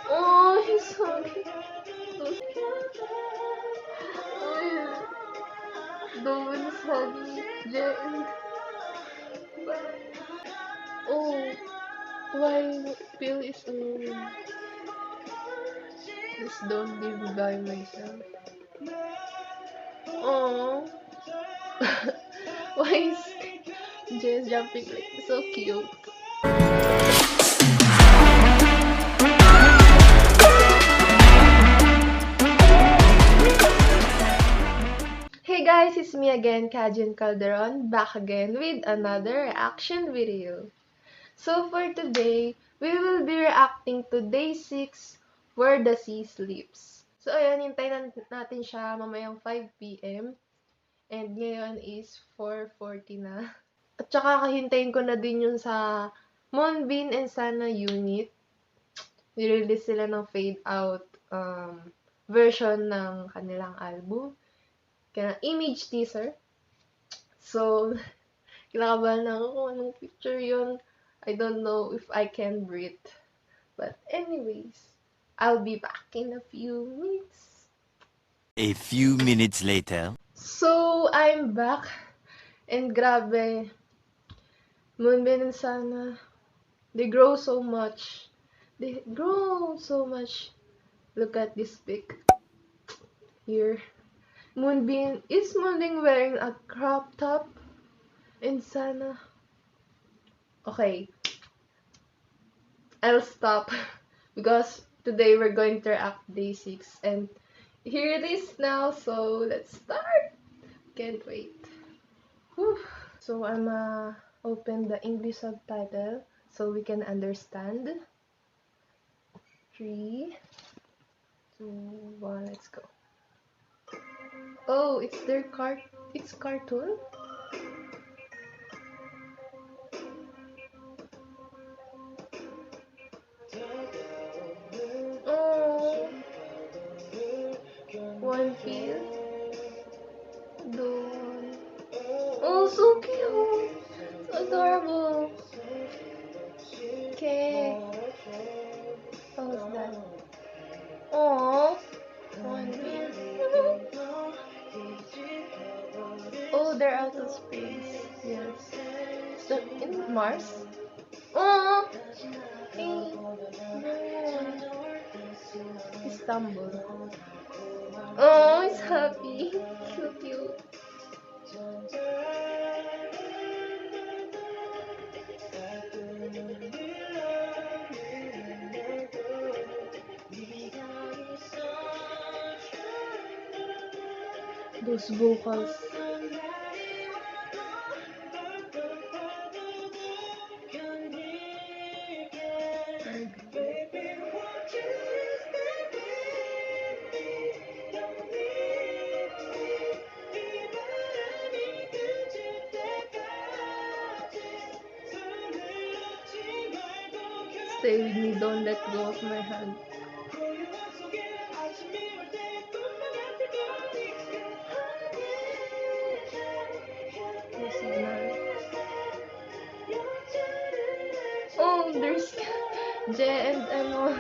Oh, he's so cute. No one's hugging Jen. Oh, why Bill is alone? Please don't leave me by myself. Oh, why is Jen jumping like so cute? Hey guys, it's me again, Kajin Calderon, back again with another reaction video. So for today, we will be reacting to day 6, Where the Sea Sleeps. So ayun, hintayin natin siya mamayang 5 p.m. And ngayon is 4:40 na. At saka kahintayin ko na din yung sa Moonbeam and Sana unit. Nirelease sila ng fade out version ng kanilang album. Kaya image teaser. So, kinakabahan na ako kung anong picture yun. I don't know if I can breathe. But anyways, I'll be back in a few minutes. A few minutes later. So, I'm back. And grabe, Moonbeam and Sana, they grow so much. They grow so much. Look at this pic here. Is Moonbeam wearing a crop top? And Sana, okay, I'll stop because today we're going to react day 6 and here it is now, so let's start. Can't wait. Whew. So I'm open the English subtitle so we can understand. 3, 2, 1, let's go. Oh, it's it's cartoon? Oh, one feel. Dawn. Oh, so cute. So adorable. Okay. How's that? Oh, one feel. Oh, they're out of space. Yes. Is that in Mars? Oh, hey. Istanbul. Oh, he's happy. So cute. Those vocals. Stay with me, don't let go of my hand. Oh, there's Jay and ano.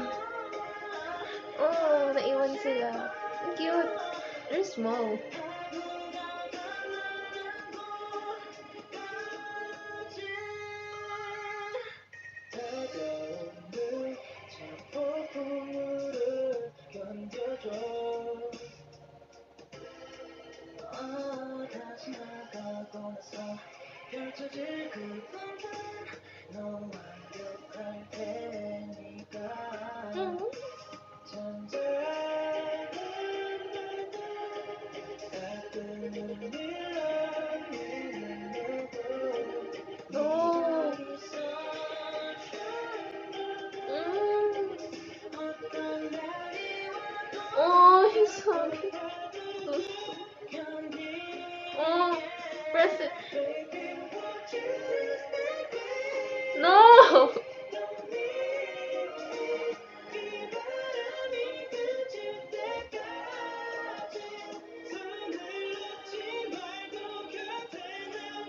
Oh, naiwan sila. Ang cute. They're small. Oh. Oh, he's so cute. Oh, press it. No!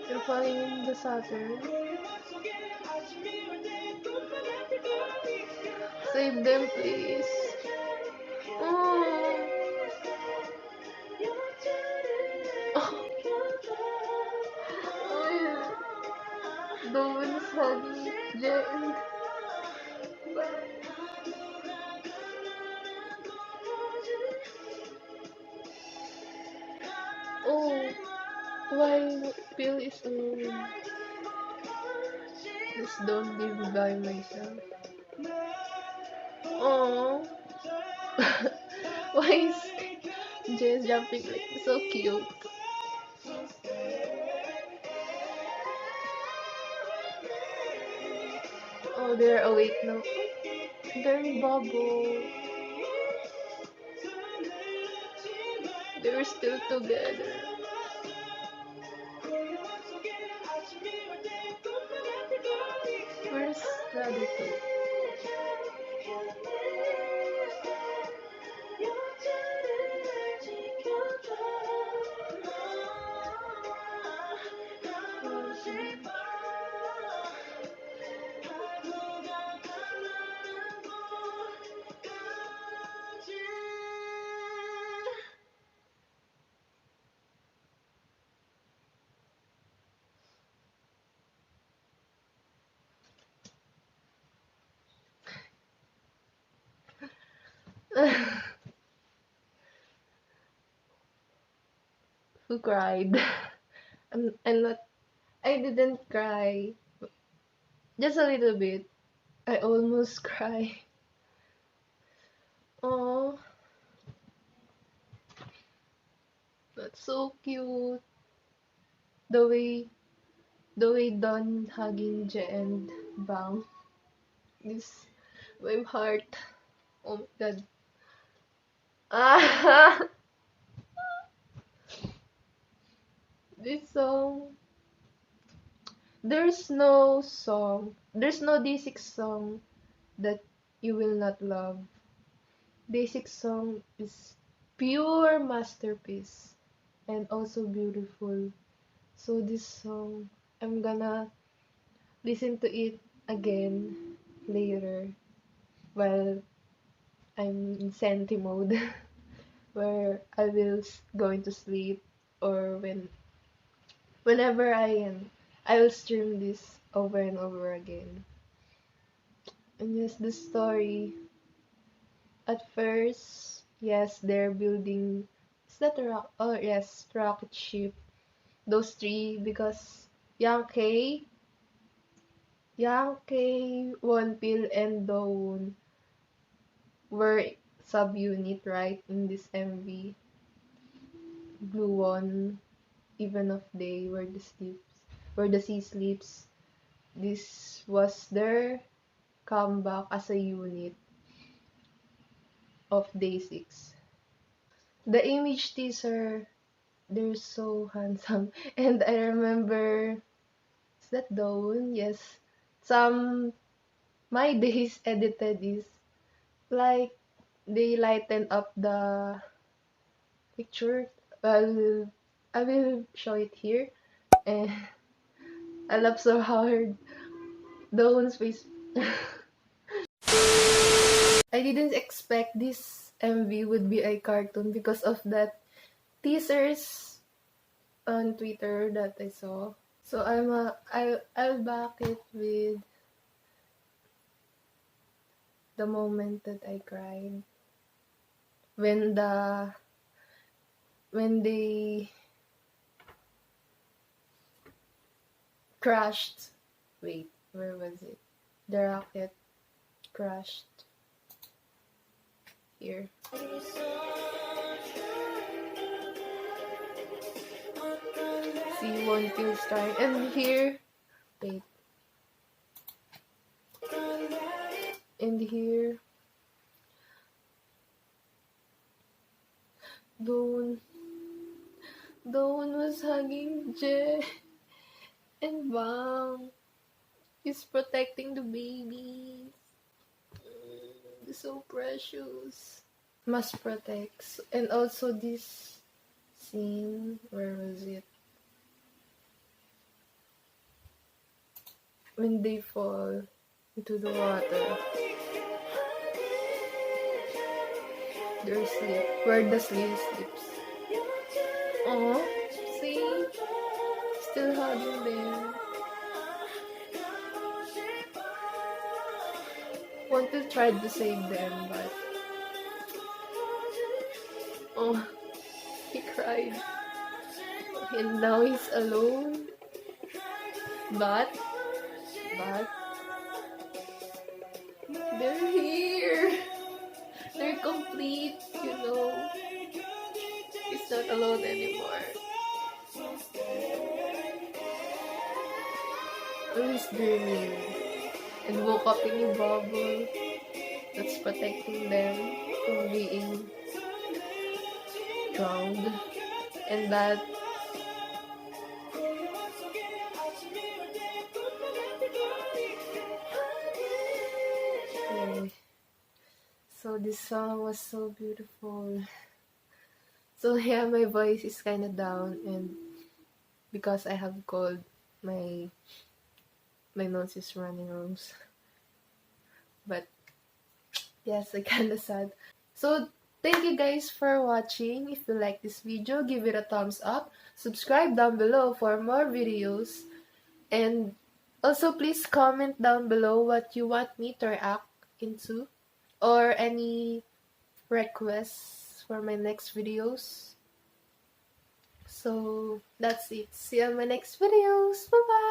You're falling in the Saturn. Save them, please. Oh. The one's hugging Jen. Oh, why Bill is alone? Just don't leave me by myself. Oh, why is Jess jumping like so cute? Oh, they're awake now. They're in bubble. They're still together. Where's the other two? Who cried? I'm not. I didn't cry. Just a little bit. I almost cried. Oh, that's so cute. The way, the way Don hugging Je and Bang. This, my heart. Oh my god. Ah, this song. There's no D6 song that you will not love. DAY6 song is pure masterpiece and also beautiful. So this song, I'm gonna listen to it again later while I'm in senti mode where I will going to sleep or whenever I am. I will stream this over and over again. And yes, the story at first, yes, they're building. Is that a rock? Oh yes, rocket ship. Those three because Yang K, Wonpil, and Dawn were subunit, right? In this MV. Blue One, even of day, where the sea sleeps. This was their comeback as a unit of DAY6. The image teaser, they're so handsome. And I remember, is that Dawn? Yes. Some My Days edited is like they lighten up the picture. I will show it here. And I love so hard Dawn's face. I didn't expect this MV would be a cartoon because of that teasers on Twitter that I saw. So I'll back it with the moment that I cried when they crashed. Wait, where was it? The rocket crashed here. See one kill star and here. Wait. And here. Dawn. Dawn was hugging Jay and Bang. He's protecting the babies. They're so precious. Must protect. And also this scene, where was it? When they fall into the water. Their sleep. Where the sleeve sleeps. Oh, see? Still hugging them. Want to try to save them, but oh, he cried. And now he's alone. But they're here. They're complete, you know. He's not alone anymore. Oh, he's dreaming. And woke up in a bubble that's protecting them from being drowned. And that okay. So this song was so beautiful. So yeah, my voice is kind of down, and because I have cold, my nose is running rose. But yes, I kind of sad. So thank you guys for watching. If you like this video, give it a thumbs up. Subscribe down below for more videos. And also please comment down below what you want me to react into, or any requests for my next videos. So that's it. See you in my next videos. Bye bye.